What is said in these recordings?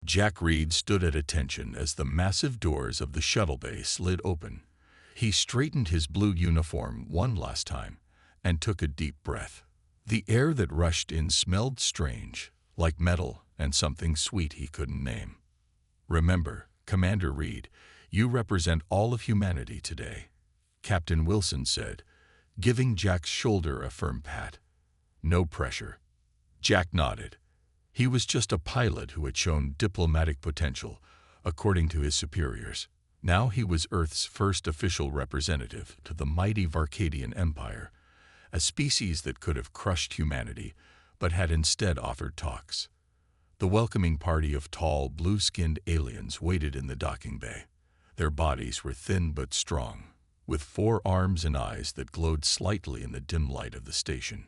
Jack Reed stood at attention as the massive doors of the shuttle bay slid open. He straightened his blue uniform one last time and took a deep breath. The air that rushed in smelled strange, like metal and something sweet he couldn't name. "Remember, Commander Reed, you represent all of humanity today," Captain Wilson said, giving Jack's shoulder a firm pat. "No pressure." Jack nodded. He was just a pilot who had shown diplomatic potential, according to his superiors. Now he was Earth's first official representative to the mighty Varcadian Empire, a species that could have crushed humanity, but had instead offered talks. The welcoming party of tall, blue-skinned aliens waited in the docking bay. Their bodies were thin but strong, with 4 arms and eyes that glowed slightly in the dim light of the station.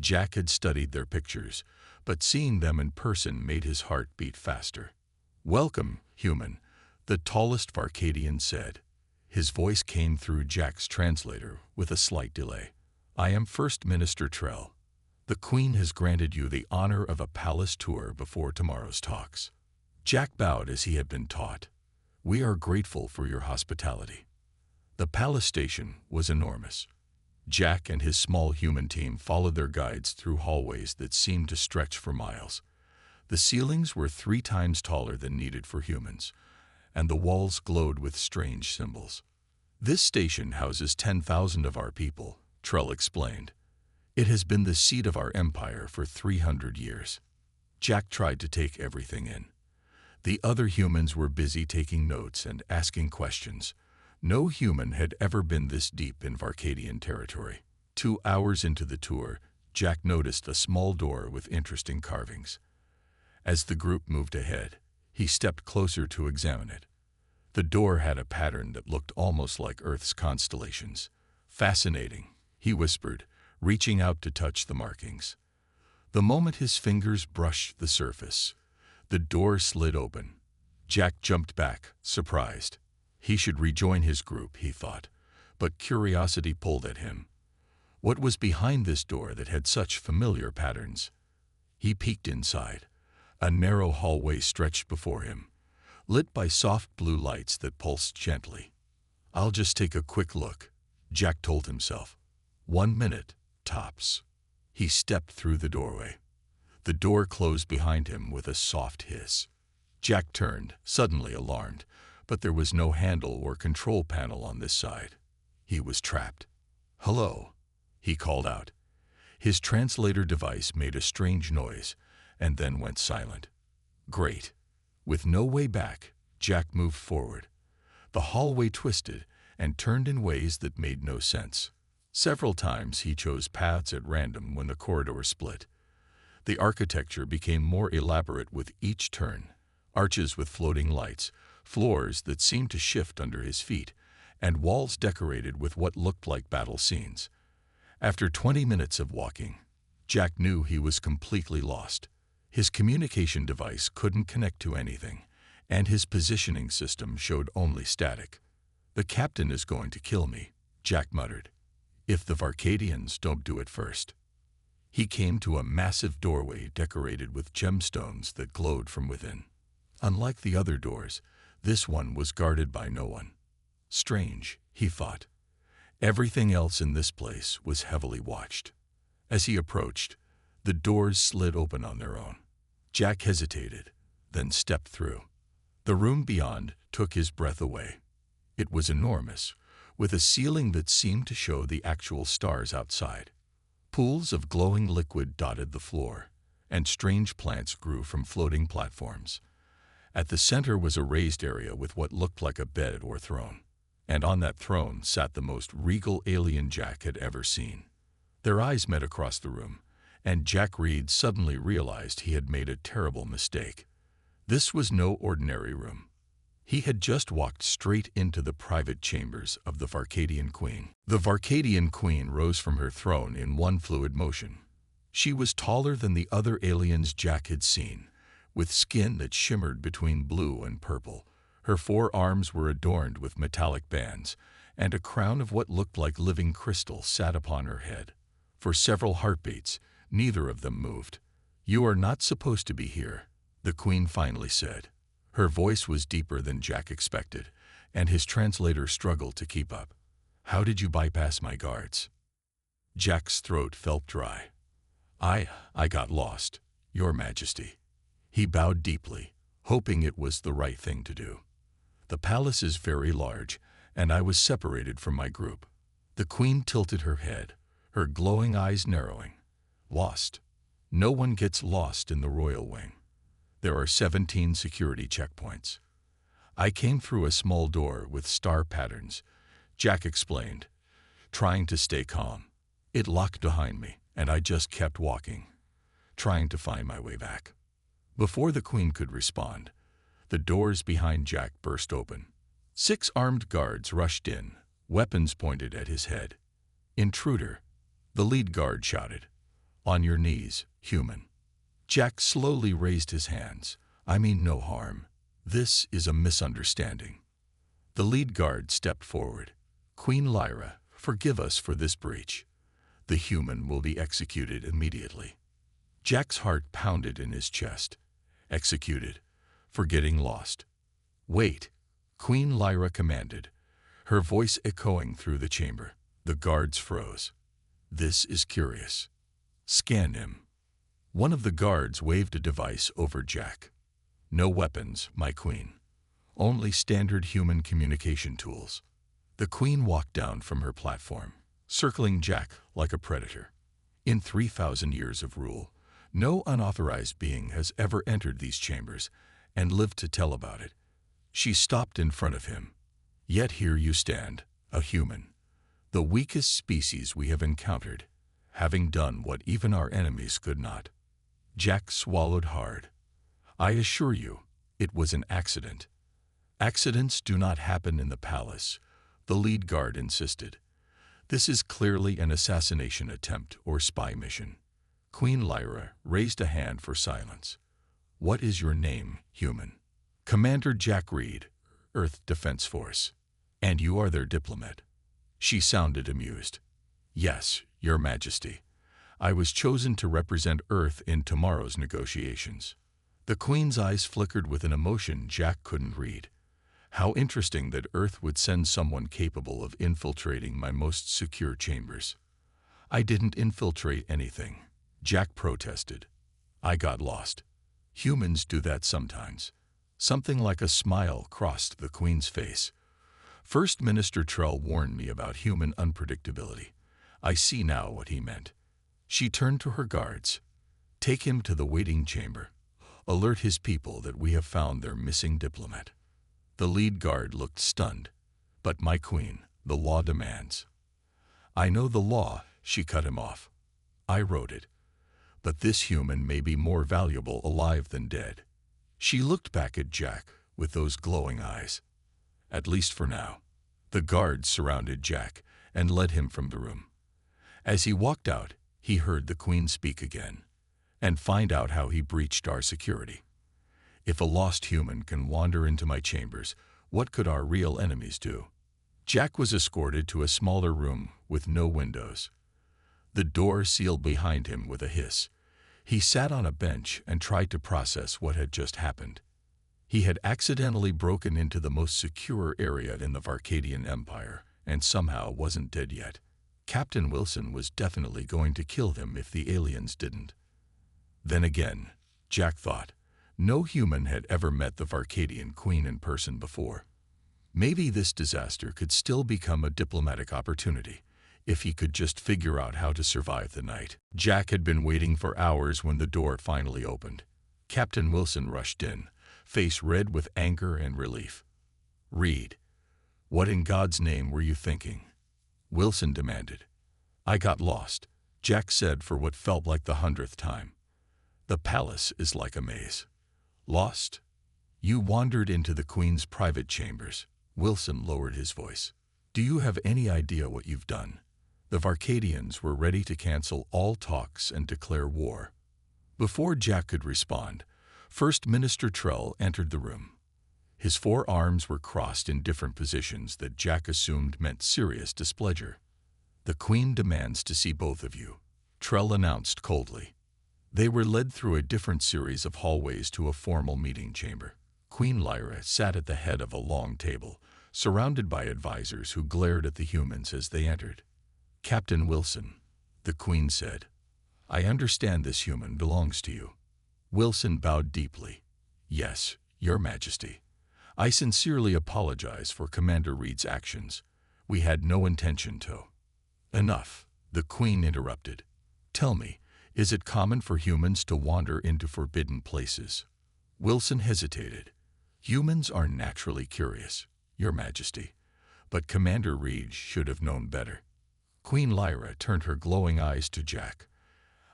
Jack had studied their pictures, but seeing them in person made his heart beat faster. "Welcome, human," the tallest Varcadian said. His voice came through Jack's translator with a slight delay. "I am First Minister Trell. The Queen has granted you the honor of a palace tour before tomorrow's talks." Jack bowed as he had been taught. "We are grateful for your hospitality." The palace station was enormous. Jack and his small human team followed their guides through hallways that seemed to stretch for miles. The ceilings were 3 times taller than needed for humans, and the walls glowed with strange symbols. "This station houses 10,000 of our people," Trell explained. "It has been the seat of our empire for 300 years. Jack tried to take everything in. The other humans were busy taking notes and asking questions. No human had ever been this deep in Varcadian territory. 2 hours into the tour, Jack noticed a small door with interesting carvings. As the group moved ahead, he stepped closer to examine it. The door had a pattern that looked almost like Earth's constellations. "Fascinating," he whispered, reaching out to touch the markings. The moment his fingers brushed the surface, the door slid open. Jack jumped back, surprised. He should rejoin his group, he thought, but curiosity pulled at him. What was behind this door that had such familiar patterns? He peeked inside. A narrow hallway stretched before him, lit by soft blue lights that pulsed gently. "I'll just take a quick look," Jack told himself. 1 minute, tops. He stepped through the doorway. The door closed behind him with a soft hiss. Jack turned, suddenly alarmed, but there was no handle or control panel on this side. He was trapped. "Hello," he called out. His translator device made a strange noise and then went silent. Great. With no way back, Jack moved forward. The hallway twisted and turned in ways that made no sense. Several times he chose paths at random when the corridor split. The architecture became more elaborate with each turn. Arches with floating lights, floors that seemed to shift under his feet, and walls decorated with what looked like battle scenes. After 20 minutes of walking, Jack knew he was completely lost. His communication device couldn't connect to anything, and his positioning system showed only static. "The captain is going to kill me," Jack muttered, "if the Varcadians don't do it first." He came to a massive doorway decorated with gemstones that glowed from within. Unlike the other doors, this one was guarded by no one. Strange, he thought. Everything else in this place was heavily watched. As he approached, the doors slid open on their own. Jack hesitated, then stepped through. The room beyond took his breath away. It was enormous, with a ceiling that seemed to show the actual stars outside. Pools of glowing liquid dotted the floor, and strange plants grew from floating platforms. At the center was a raised area with what looked like a bed or throne, and on that throne sat the most regal alien Jack had ever seen. Their eyes met across the room, and Jack Reed suddenly realized he had made a terrible mistake. This was no ordinary room. He had just walked straight into the private chambers of the Varcadian Queen. The Varcadian Queen rose from her throne in one fluid motion. She was taller than the other aliens Jack had seen, with skin that shimmered between blue and purple. Her 4 arms were adorned with metallic bands, and a crown of what looked like living crystal sat upon her head. For several heartbeats, neither of them moved. "You are not supposed to be here," the Queen finally said. Her voice was deeper than Jack expected, and his translator struggled to keep up. "How did you bypass my guards?" Jack's throat felt dry. I got lost, Your Majesty." He bowed deeply, hoping it was the right thing to do. "The palace is very large, and I was separated from my group." The Queen tilted her head, her glowing eyes narrowing. "Lost? No one gets lost in the royal wing. There are 17 security checkpoints. I came through a small door with star patterns," Jack explained, trying to stay calm. "It locked behind me, and I just kept walking, trying to find my way back." Before the Queen could respond, the doors behind Jack burst open. 6 armed guards rushed in, weapons pointed at his head. "Intruder," the lead guard shouted. "On your knees, human." Jack slowly raised his hands. "I mean no harm. This is a misunderstanding." The lead guard stepped forward. "Queen Lyra, forgive us for this breach. The human will be executed immediately." Jack's heart pounded in his chest. Executed, for getting lost. "Wait," Queen Lyra commanded, her voice echoing through the chamber. The guards froze. "This is curious. Scan him." One of the guards waved a device over Jack. "No weapons, my queen. Only standard human communication tools." The Queen walked down from her platform, circling Jack like a predator. "In 3,000 years of rule, no unauthorized being has ever entered these chambers and lived to tell about it." She stopped in front of him. "Yet here you stand, a human, the weakest species we have encountered, having done what even our enemies could not." Jack swallowed hard. "I assure you, it was an accident." "Accidents do not happen in the palace," the lead guard insisted. "This is clearly an assassination attempt or spy mission." Queen Lyra raised a hand for silence. "What is your name, human?" "Commander Jack Reed, Earth Defense Force." "And you are their diplomat?" She sounded amused. "Yes, Your Majesty. I was chosen to represent Earth in tomorrow's negotiations." The Queen's eyes flickered with an emotion Jack couldn't read. How interesting that Earth would send someone capable of infiltrating my most secure chambers. "I didn't infiltrate anything," Jack protested. "I got lost." Humans do that sometimes. Something like a smile crossed the Queen's face. "First Minister Trell warned me about human unpredictability. I see now what he meant." She turned to her guards. "Take him to the waiting chamber. Alert his people that we have found their missing diplomat." The lead guard looked stunned. "But my queen, the law demands." "I know the law," she cut him off. "I wrote it. But this human may be more valuable alive than dead." She looked back at Jack with those glowing eyes. "At least for now." The guards surrounded Jack and led him from the room. As he walked out, he heard the Queen speak again. "And find out how he breached our security. If a lost human can wander into my chambers, what could our real enemies do?" Jack was escorted to a smaller room with no windows. The door sealed behind him with a hiss. He sat on a bench and tried to process what had just happened. He had accidentally broken into the most secure area in the Varcadian Empire, and somehow wasn't dead yet. Captain Wilson was definitely going to kill him if the aliens didn't. Then again, Jack thought, no human had ever met the Varcadian Queen in person before. Maybe this disaster could still become a diplomatic opportunity, if he could just figure out how to survive the night. Jack had been waiting for hours when the door finally opened. Captain Wilson rushed in, face red with anger and relief. "Reed, what in God's name were you thinking?" Wilson demanded. "I got lost," Jack said for what felt like the 100th time. "The palace is like a maze." "Lost? You wandered into the Queen's private chambers." Wilson lowered his voice. "Do you have any idea what you've done?" The Varcadians were ready to cancel all talks and declare war. Before Jack could respond, First Minister Trell entered the room. His 4 arms were crossed in different positions that Jack assumed meant serious displeasure. "The Queen demands to see both of you," Trell announced coldly. They were led through a different series of hallways to a formal meeting chamber. Queen Lyra sat at the head of a long table, surrounded by advisors who glared at the humans as they entered. "Captain Wilson," the Queen said, "I understand this human belongs to you." Wilson bowed deeply. "Yes, Your Majesty. I sincerely apologize for Commander Reed's actions. We had no intention to." "Enough," the Queen interrupted. "Tell me, is it common for humans to wander into forbidden places?" Wilson hesitated. "Humans are naturally curious, Your Majesty, but Commander Reed should have known better." Queen Lyra turned her glowing eyes to Jack.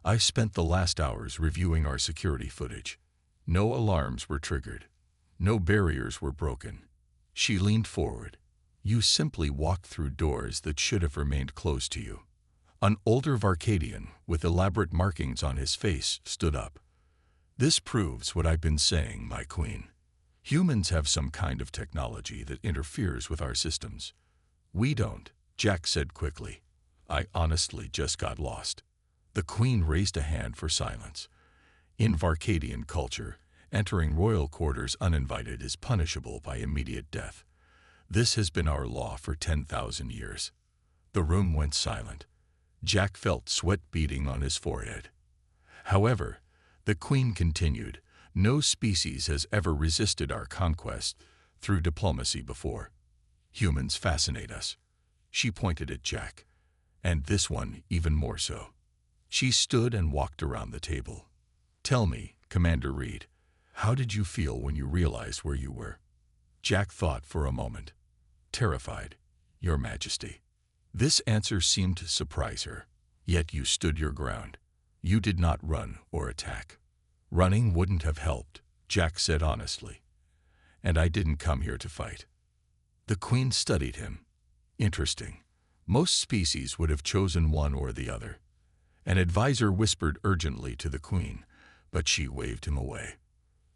"I spent the last hours reviewing our security footage. No alarms were triggered. No barriers were broken." She leaned forward. "You simply walked through doors that should have remained closed to you." An older Varkadian, with elaborate markings on his face, stood up. "This proves what I've been saying, my Queen. Humans have some kind of technology that interferes with our systems. We don't," Jack said quickly. "I honestly just got lost." The Queen raised a hand for silence. In Varkadian culture, entering royal quarters uninvited is punishable by immediate death. This has been our law for 10,000 years. The room went silent. Jack felt sweat beading on his forehead. However, the Queen continued, "No species has ever resisted our conquest through diplomacy before. Humans fascinate us." She pointed at Jack. "And this one even more so." She stood and walked around the table. "Tell me, Commander Reed, how did you feel when you realized where you were?" Jack thought for a moment. "Terrified, Your Majesty." This answer seemed to surprise her. "Yet you stood your ground. You did not run or attack." "Running wouldn't have helped," Jack said honestly. "And I didn't come here to fight." The Queen studied him. "Interesting. Most species would have chosen one or the other." An advisor whispered urgently to the Queen, but she waved him away.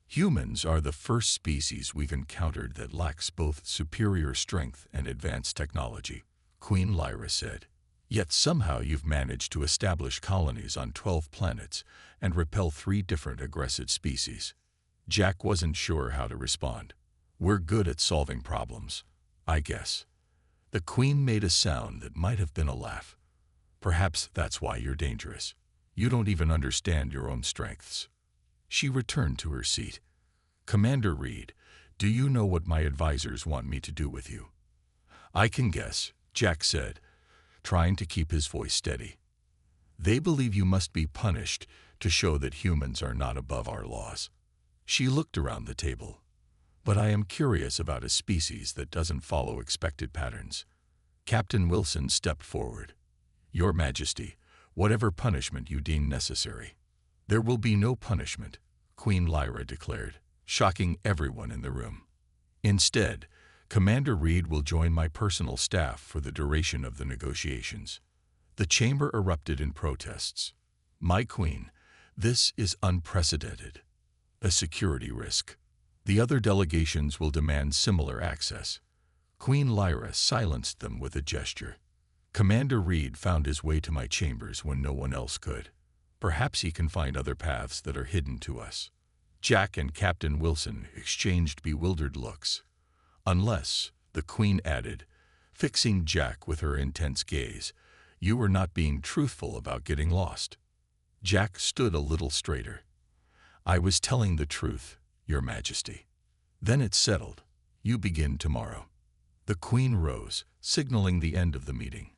"Humans are the first species we've encountered that lacks both superior strength and advanced technology," Queen Lyra said. "Yet somehow you've managed to establish colonies on 12 planets and repel 3 different aggressive species." Jack wasn't sure how to respond. "We're good at solving problems, I guess." The Queen made a sound that might have been a laugh. "Perhaps that's why you're dangerous. You don't even understand your own strengths." She returned to her seat. "Commander Reed, do you know what my advisors want me to do with you?" "I can guess," Jack said, trying to keep his voice steady. "They believe you must be punished to show that humans are not above our laws." She looked around the table. "But I am curious about a species that doesn't follow expected patterns." Captain Wilson stepped forward. "Your Majesty, whatever punishment you deem necessary." "There will be no punishment," Queen Lyra declared, shocking everyone in the room. "Instead, Commander Reed will join my personal staff for the duration of the negotiations." The chamber erupted in protests. "My Queen, this is unprecedented. A security risk. The other delegations will demand similar access." Queen Lyra silenced them with a gesture. "Commander Reed found his way to my chambers when no one else could. Perhaps he can find other paths that are hidden to us." Jack and Captain Wilson exchanged bewildered looks. "Unless," the Queen added, fixing Jack with her intense gaze, "you were not being truthful about getting lost." Jack stood a little straighter. "I was telling the truth, Your Majesty." "Then it's settled. You begin tomorrow." The Queen rose, signaling the end of the meeting.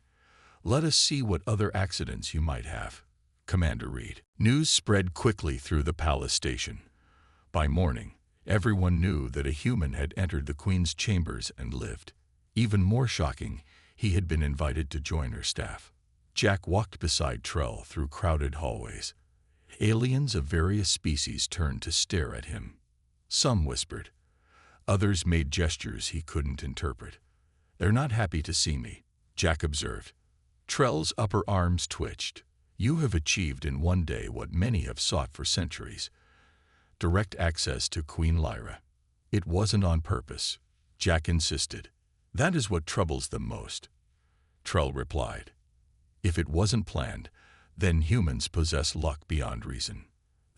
"Let us see what other accidents you might have, Commander Reed." News spread quickly through the palace station. By morning, everyone knew that a human had entered the Queen's chambers and lived. Even more shocking, he had been invited to join her staff. Jack walked beside Trell through crowded hallways. Aliens of various species turned to stare at him. Some whispered. Others made gestures he couldn't interpret. "They're not happy to see me," Jack observed. Trell's upper arms twitched. "You have achieved in one day what many have sought for centuries. Direct access to Queen Lyra." "It wasn't on purpose," Jack insisted. "That is what troubles them most." Trell replied. "If it wasn't planned, then humans possess luck beyond reason.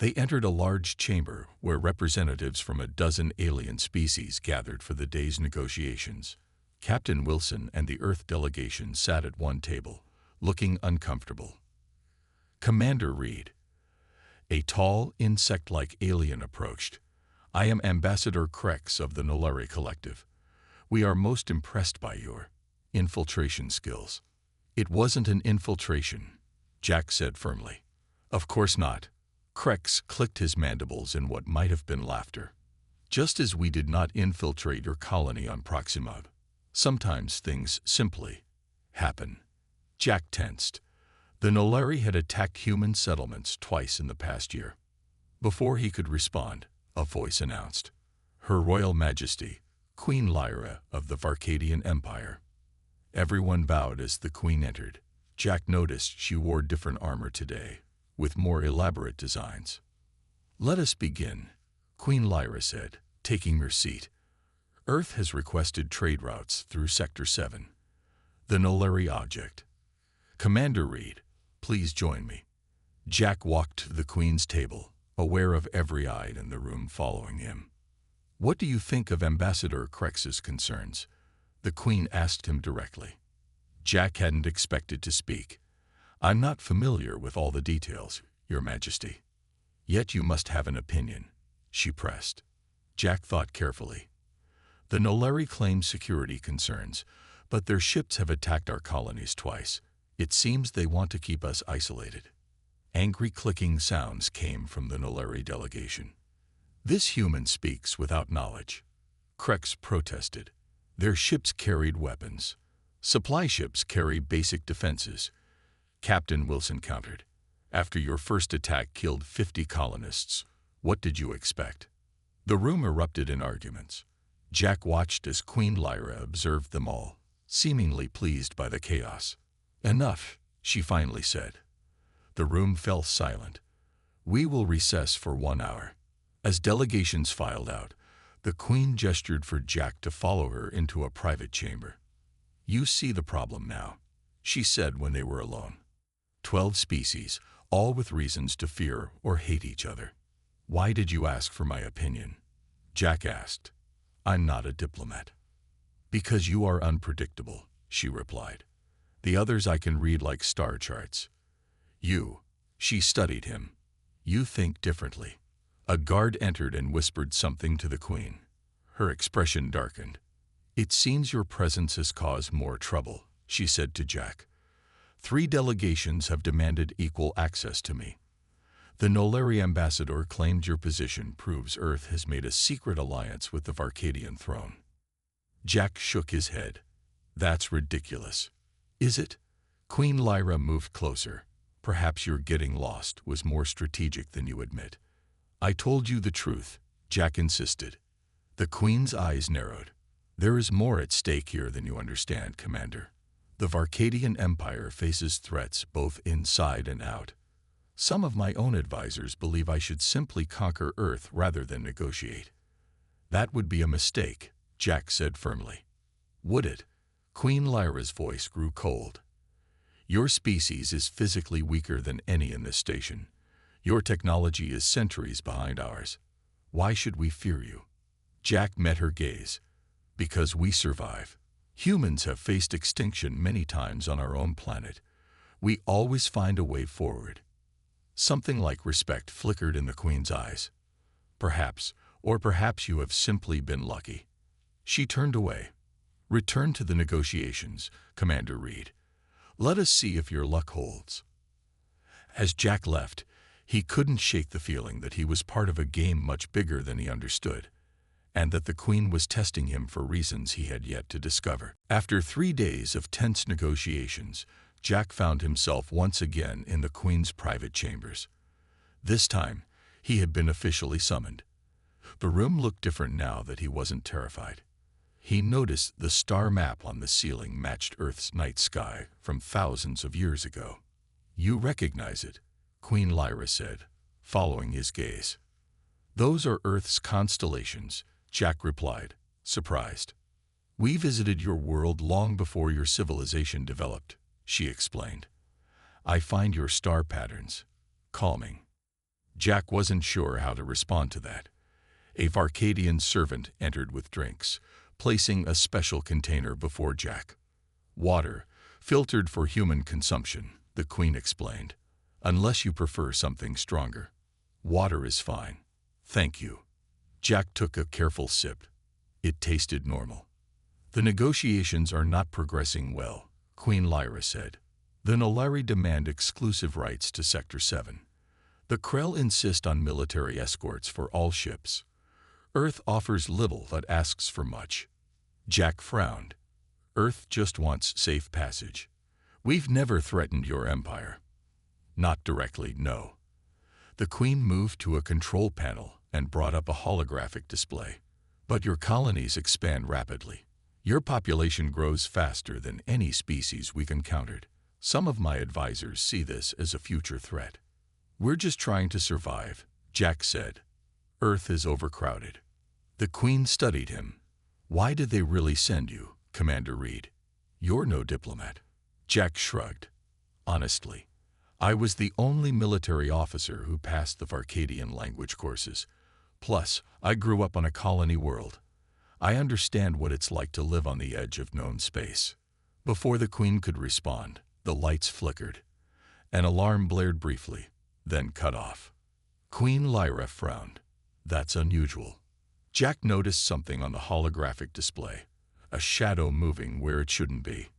They entered a large chamber where representatives from a dozen alien species gathered for the day's negotiations. Captain Wilson and the Earth delegation sat at one table, looking uncomfortable. Commander Reed, a tall, insect-like alien, approached. "I am Ambassador Krex of the Nolari Collective. We are most impressed by your infiltration skills." "It wasn't an infiltration," Jack said firmly. "Of course not." Krex clicked his mandibles in what might have been laughter. "Just as we did not infiltrate your colony on Proxima. Sometimes things simply happen." Jack tensed. The Nolari had attacked human settlements twice in the past year. Before he could respond, a voice announced, "Her Royal Majesty, Queen Lyra of the Varcadian Empire." Everyone bowed as the Queen entered. Jack noticed she wore different armor today, with more elaborate designs. "Let us begin," Queen Lyra said, taking her seat. "Earth has requested trade routes through Sector 7, the Nolari object. Commander Reed, please join me." Jack walked to the Queen's table, aware of every eye in the room following him. "What do you think of Ambassador Krex's concerns?" the Queen asked him directly. Jack hadn't expected to speak. "I'm not familiar with all the details, Your Majesty." "Yet you must have an opinion," she pressed. Jack thought carefully. "The Nolari claim security concerns, but their ships have attacked our colonies twice. It seems they want to keep us isolated." Angry clicking sounds came from the Nolari delegation. "This human speaks without knowledge," Krex protested. "Their ships carried weapons. Supply ships carry basic defenses," Captain Wilson countered. "After your first attack killed 50 colonists, what did you expect?" The room erupted in arguments. Jack watched as Queen Lyra observed them all, seemingly pleased by the chaos. "Enough," she finally said. The room fell silent. "We will recess for 1 hour." As delegations filed out, the Queen gestured for Jack to follow her into a private chamber. "You see the problem now," she said when they were alone. 12 species, all with reasons to fear or hate each other. "Why did you ask for my opinion?" Jack asked. "I'm not a diplomat." "Because you are unpredictable," she replied. "The others I can read like star charts. She studied him. You think differently." A guard entered and whispered something to the Queen. Her expression darkened. "It seems your presence has caused more trouble," she said to Jack. 3 delegations have demanded equal access to me. The Nolari ambassador claimed your position proves Earth has made a secret alliance with the Varcadian throne." Jack shook his head. "That's ridiculous." "Is it?" Queen Lyra moved closer. "Perhaps your getting lost was more strategic than you admit." "I told you the truth," Jack insisted. The Queen's eyes narrowed. "There is more at stake here than you understand, Commander. The Varcadian Empire faces threats both inside and out. Some of my own advisors believe I should simply conquer Earth rather than negotiate." "That would be a mistake," Jack said firmly. "Would it?" Queen Lyra's voice grew cold. "Your species is physically weaker than any in this station. Your technology is centuries behind ours. Why should we fear you?" Jack met her gaze. "Because we survive. Humans have faced extinction many times on our own planet. We always find a way forward." Something like respect flickered in the Queen's eyes. "Perhaps, or perhaps you have simply been lucky." She turned away. "Return to the negotiations, Commander Reed. Let us see if your luck holds." As Jack left, he couldn't shake the feeling that he was part of a game much bigger than he understood, and that the Queen was testing him for reasons he had yet to discover. After 3 days of tense negotiations, Jack found himself once again in the Queen's private chambers. This time, he had been officially summoned. The room looked different now that he wasn't terrified. He noticed the star map on the ceiling matched Earth's night sky from thousands of years ago. "You recognize it," Queen Lyra said, following his gaze. "Those are Earth's constellations," Jack replied, surprised. "We visited your world long before your civilization developed," she explained. "I find your star patterns calming." Jack wasn't sure how to respond to that. A Varcadian servant entered with drinks, placing a special container before Jack. Water, filtered for human consumption, the Queen explained. Unless you prefer something stronger. Water is fine. Thank you. Jack took a careful sip. It tasted normal. The negotiations are not progressing well, Queen Lyra said. The Nolari demand exclusive rights to Sector 7. The Krell insist on military escorts for all ships. Earth offers little but asks for much. Jack frowned. Earth just wants safe passage. We've never threatened your empire. Not directly, no. The Queen moved to a control panel and brought up a holographic display. But your colonies expand rapidly. Your population grows faster than any species we've encountered. Some of my advisors see this as a future threat. We're just trying to survive, Jack said. Earth is overcrowded. The Queen studied him. Why did they really send you, Commander Reed? You're no diplomat. Jack shrugged. Honestly, I was the only military officer who passed the Varcadian language courses. Plus, I grew up on a colony world. I understand what it's like to live on the edge of known space. Before the Queen could respond, the lights flickered. An alarm blared briefly, then cut off. Queen Lyra frowned. That's unusual. Jack noticed something on the holographic display, a shadow moving where it shouldn't be.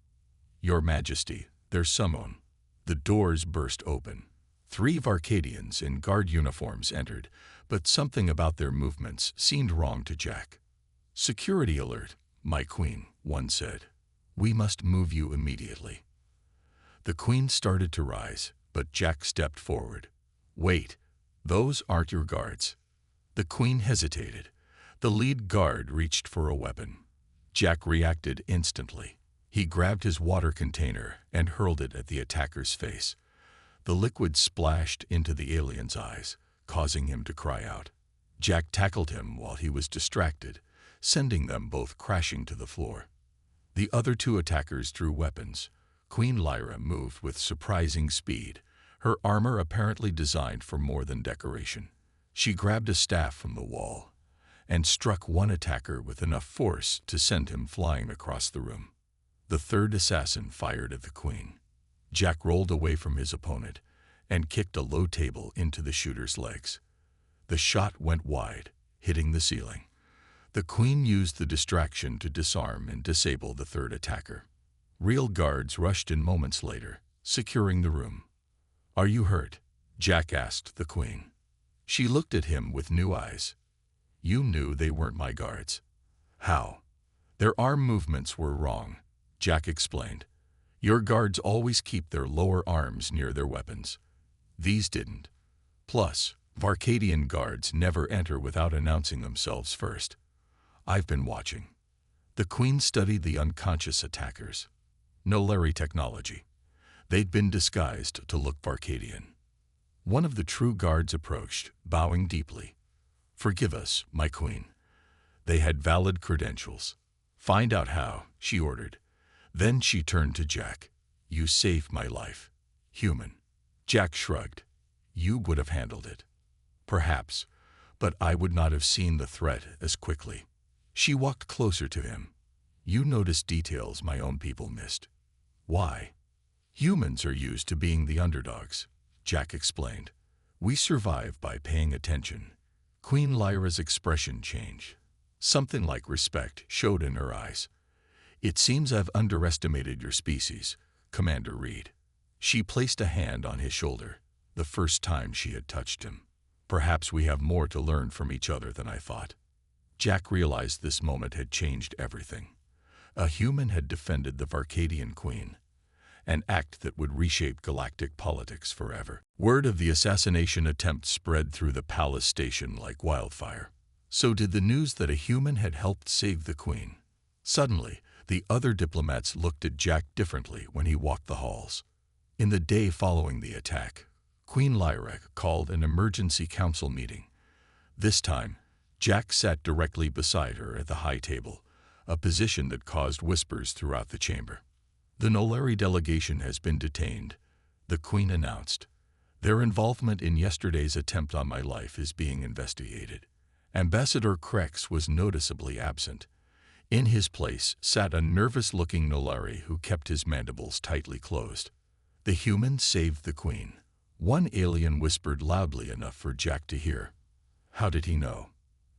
Your Majesty, there's someone. The doors burst open. 3 Varcadians in guard uniforms entered, but something about their movements seemed wrong to Jack. Security alert, my Queen, one said. We must move you immediately. The Queen started to rise, but Jack stepped forward. Wait, those aren't your guards. The Queen hesitated. The lead guard reached for a weapon. Jack reacted instantly. He grabbed his water container and hurled it at the attacker's face. The liquid splashed into the alien's eyes, causing him to cry out. Jack tackled him while he was distracted, sending them both crashing to the floor. The other 2 attackers drew weapons. Queen Lyra moved with surprising speed, her armor apparently designed for more than decoration. She grabbed a staff from the wall and struck one attacker with enough force to send him flying across the room. The 3rd assassin fired at the Queen. Jack rolled away from his opponent and kicked a low table into the shooter's legs. The shot went wide, hitting the ceiling. The Queen used the distraction to disarm and disable the 3rd attacker. Real guards rushed in moments later, securing the room. Are you hurt? Jack asked the Queen. She looked at him with new eyes. You knew they weren't my guards. How? Their arm movements were wrong, Jack explained. Your guards always keep their lower arms near their weapons. These didn't. Plus, Varcadian guards never enter without announcing themselves first. I've been watching. The Queen studied the unconscious attackers. Nolari technology. They'd been disguised to look Varcadian. One of the true guards approached, bowing deeply. Forgive us, my Queen. They had valid credentials. Find out how, she ordered. Then she turned to Jack. You saved my life. Human. Jack shrugged. You would have handled it. Perhaps, but I would not have seen the threat as quickly. She walked closer to him. You noticed details my own people missed. Why? Humans are used to being the underdogs, Jack explained. We survive by paying attention. Queen Lyra's expression changed. Something like respect showed in her eyes. It seems I've underestimated your species, Commander Reed. She placed a hand on his shoulder, the first time she had touched him. Perhaps we have more to learn from each other than I thought. Jack realized this moment had changed everything. A human had defended the Varcadian Queen, an act that would reshape galactic politics forever. Word of the assassination attempt spread through the palace station like wildfire. So did the news that a human had helped save the Queen. Suddenly, the other diplomats looked at Jack differently when he walked the halls. In the day following the attack, Queen Lyra called an emergency council meeting. This time, Jack sat directly beside her at the high table, a position that caused whispers throughout the chamber. The Nolari delegation has been detained, the Queen announced. Their involvement in yesterday's attempt on my life is being investigated. Ambassador Krex was noticeably absent. In his place sat a nervous-looking Nolari who kept his mandibles tightly closed. The human saved the queen. One alien whispered loudly enough for Jack to hear. How did he know?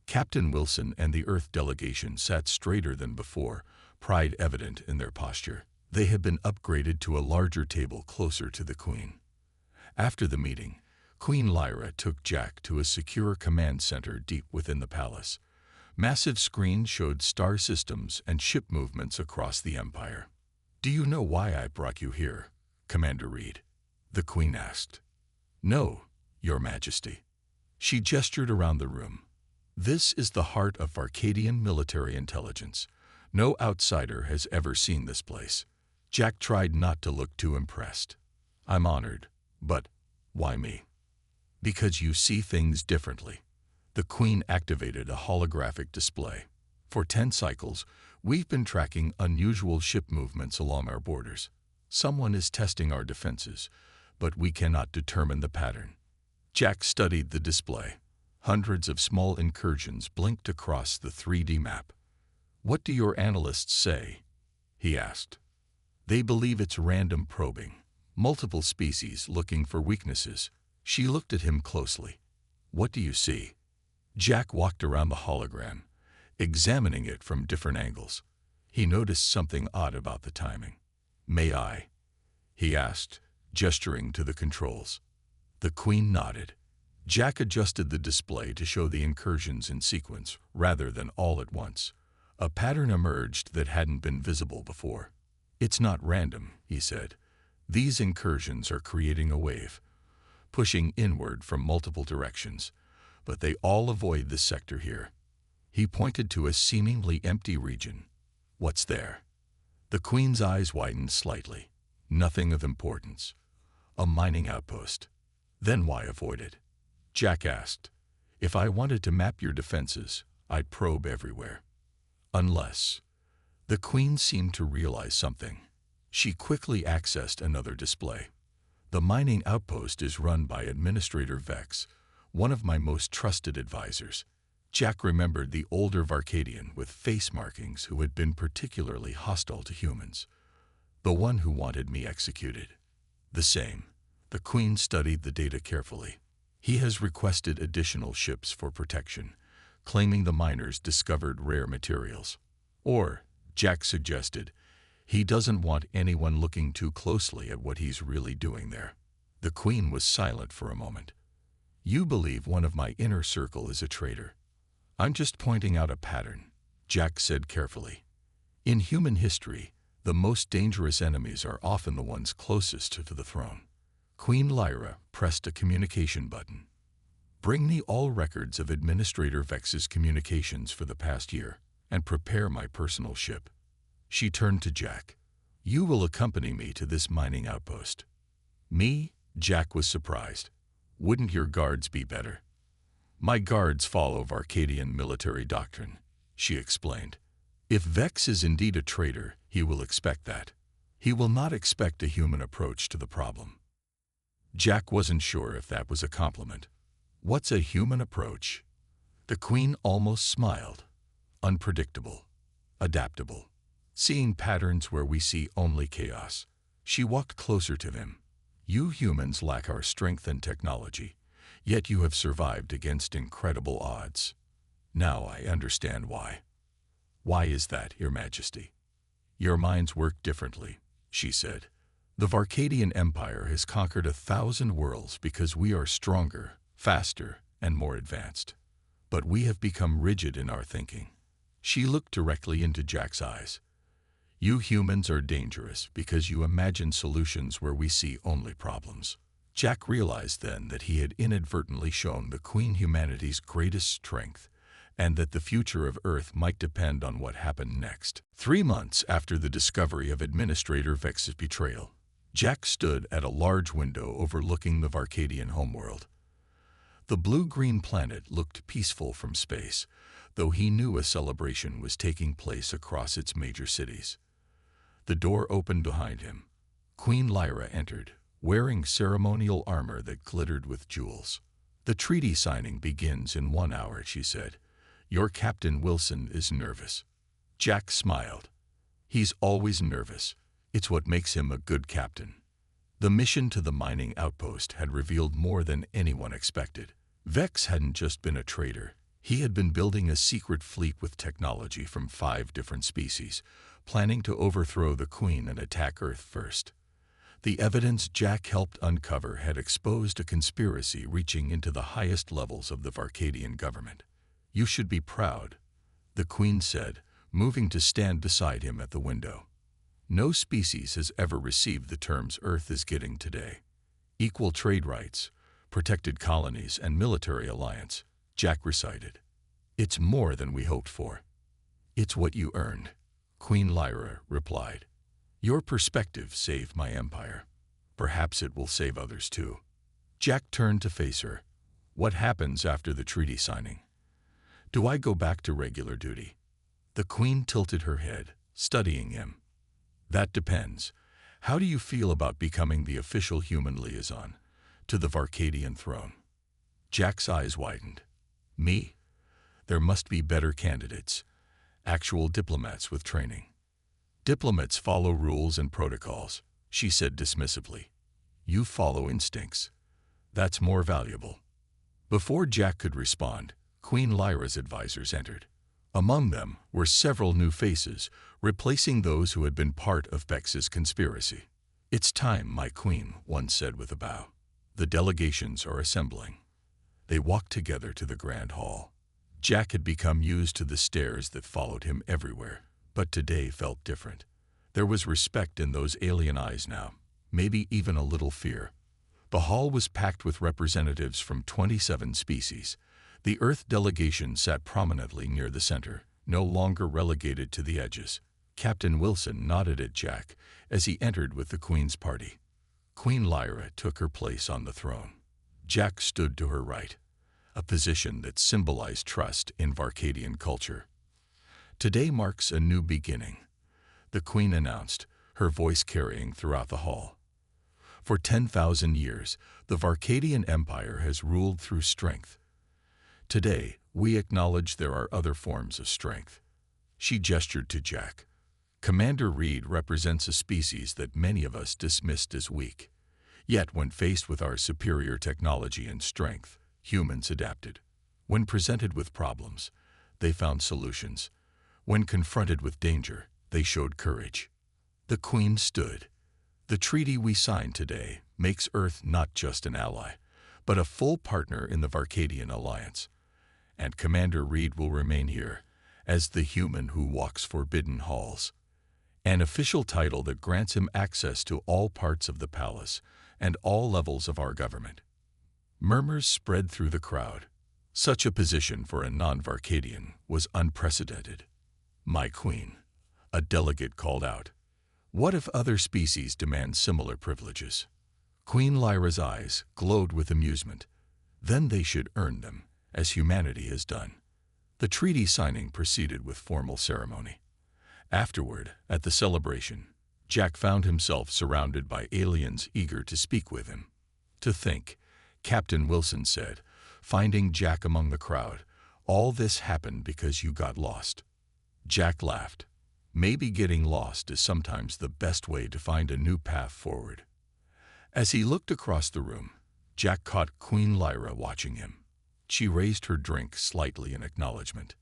Captain Wilson and the Earth delegation sat straighter than before, pride evident in their posture. They had been upgraded to a larger table closer to the queen. After the meeting, Queen Lyra took Jack to a secure command center deep within the palace. Massive screens showed star systems and ship movements across the Empire. Do you know why I brought you here, Commander Reed? The Queen asked. No, Your Majesty. She gestured around the room. This is the heart of Arcadian military intelligence. No outsider has ever seen this place. Jack tried not to look too impressed. I'm honored, but why me? Because you see things differently. The Queen activated a holographic display. For 10 cycles, we've been tracking unusual ship movements along our borders. Someone is testing our defenses, but we cannot determine the pattern. Jack studied the display. Hundreds of small incursions blinked across the 3D map. What do your analysts say? He asked. They believe it's random probing, multiple species looking for weaknesses. She looked at him closely. What do you see? Jack walked around the hologram, examining it from different angles. He noticed something odd about the timing. May I? He asked, gesturing to the controls. The Queen nodded. Jack adjusted the display to show the incursions in sequence, rather than all at once. A pattern emerged that hadn't been visible before. It's not random, he said. These incursions are creating a wave, pushing inward from multiple directions, but they all avoid this sector here. He pointed to a seemingly empty region. What's there? The Queen's eyes widened slightly. Nothing of importance. A mining outpost. Then why avoid it? Jack asked. If I wanted to map your defenses, I'd probe everywhere. Unless. The Queen seemed to realize something. She quickly accessed another display. The mining outpost is run by Administrator Vex, one of my most trusted advisors. Jack remembered the older Varcadian with face markings who had been particularly hostile to humans. The one who wanted me executed. The same. The Queen studied the data carefully. He has requested additional ships for protection, claiming the miners discovered rare materials. Or, Jack suggested, he doesn't want anyone looking too closely at what he's really doing there. The Queen was silent for a moment. You believe one of my inner circle is a traitor. I'm just pointing out a pattern, Jack said carefully. In human history, the most dangerous enemies are often the ones closest to the throne. Queen Lyra pressed a communication button. Bring me all records of Administrator Vex's communications for the past year, and prepare my personal ship. She turned to Jack. You will accompany me to this mining outpost. Me? Jack was surprised. Wouldn't your guards be better? My guards follow Varcadian military doctrine, she explained. If Vex is indeed a traitor, he will expect that. He will not expect a human approach to the problem. Jack wasn't sure if that was a compliment. What's a human approach? The Queen almost smiled. Unpredictable. Adaptable. Seeing patterns where we see only chaos. She walked closer to him. You humans lack our strength and technology, yet you have survived against incredible odds. Now I understand why. Why is that, Your Majesty? Your minds work differently, she said. The Varcadian Empire has conquered 1,000 worlds because we are stronger, faster, and more advanced. But we have become rigid in our thinking. She looked directly into Jack's eyes. You humans are dangerous because you imagine solutions where we see only problems. Jack realized then that he had inadvertently shown the Queen humanity's greatest strength, and that the future of Earth might depend on what happened next. 3 months after the discovery of Administrator Vex's betrayal, Jack stood at a large window overlooking the Varcadian homeworld. The blue-green planet looked peaceful from space, though he knew a celebration was taking place across its major cities. The door opened behind him. Queen Lyra entered, wearing ceremonial armor that glittered with jewels. "The treaty signing begins in 1 hour," she said. "Your Captain Wilson is nervous." Jack smiled. "He's always nervous. It's what makes him a good captain." The mission to the mining outpost had revealed more than anyone expected. Vex hadn't just been a trader. He had been building a secret fleet with technology from 5 different species, planning to overthrow the Queen and attack Earth first. The evidence Jack helped uncover had exposed a conspiracy reaching into the highest levels of the Varcadian government. "You should be proud," the Queen said, moving to stand beside him at the window. "No species has ever received the terms Earth is getting today. Equal trade rights, protected colonies, and military alliance," Jack recited. "It's more than we hoped for." "It's what you earned," Queen Lyra replied. "Your perspective saved my empire. Perhaps it will save others too." Jack turned to face her. "What happens after the treaty signing? Do I go back to regular duty?" The Queen tilted her head, studying him. "That depends. How do you feel about becoming the official human liaison to the Varcadian throne?" Jack's eyes widened. "Me? There must be better candidates. Actual diplomats with training." "Diplomats follow rules and protocols," she said dismissively. "You follow instincts. That's more valuable." Before Jack could respond, Queen Lyra's advisors entered. Among them were several new faces, replacing those who had been part of Vex's conspiracy. "It's time, my queen," one said with a bow. "The delegations are assembling." They walked together to the grand hall. Jack had become used to the stares that followed him everywhere, but today felt different. There was respect in those alien eyes now, maybe even a little fear. The hall was packed with representatives from 27 species. The Earth delegation sat prominently near the center, no longer relegated to the edges. Captain Wilson nodded at Jack as he entered with the Queen's party. Queen Lyra took her place on the throne. Jack stood to her right, a position that symbolized trust in Varcadian culture. "Today marks a new beginning," the Queen announced, her voice carrying throughout the hall. "For 10,000 years, the Varcadian Empire has ruled through strength. Today, we acknowledge there are other forms of strength." She gestured to Jack. "Commander Reed represents a species that many of us dismissed as weak. Yet when faced with our superior technology and strength, humans adapted. When presented with problems, they found solutions. When confronted with danger, they showed courage." The Queen stood. "The treaty we signed today makes Earth not just an ally, but a full partner in the Varcadian alliance. And Commander Reed will remain here as the human who walks forbidden halls, an official title that grants him access to all parts of the palace and all levels of our government." Murmurs spread through the crowd. Such a position for a non-Varcadian was unprecedented. "My queen," a delegate called out. "What if other species demand similar privileges?" Queen Lyra's eyes glowed with amusement. "Then they should earn them, as humanity has done." The treaty signing proceeded with formal ceremony. Afterward, at the celebration, Jack found himself surrounded by aliens eager to speak with him. "To think," Captain Wilson said, finding Jack among the crowd, "all this happened because you got lost." Jack laughed. Maybe getting lost is sometimes the best way to find a new path forward. As he looked across the room, Jack caught Queen Lyra watching him. She raised her drink slightly in acknowledgement.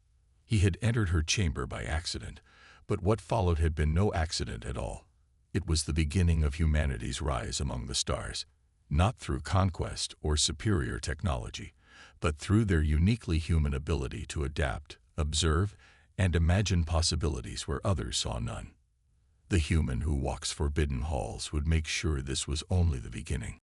He had entered her chamber by accident, but what followed had been no accident at all. It was the beginning of humanity's rise among the stars, not through conquest or superior technology, but through their uniquely human ability to adapt, observe, and imagine possibilities where others saw none. The human who walks forbidden halls would make sure this was only the beginning.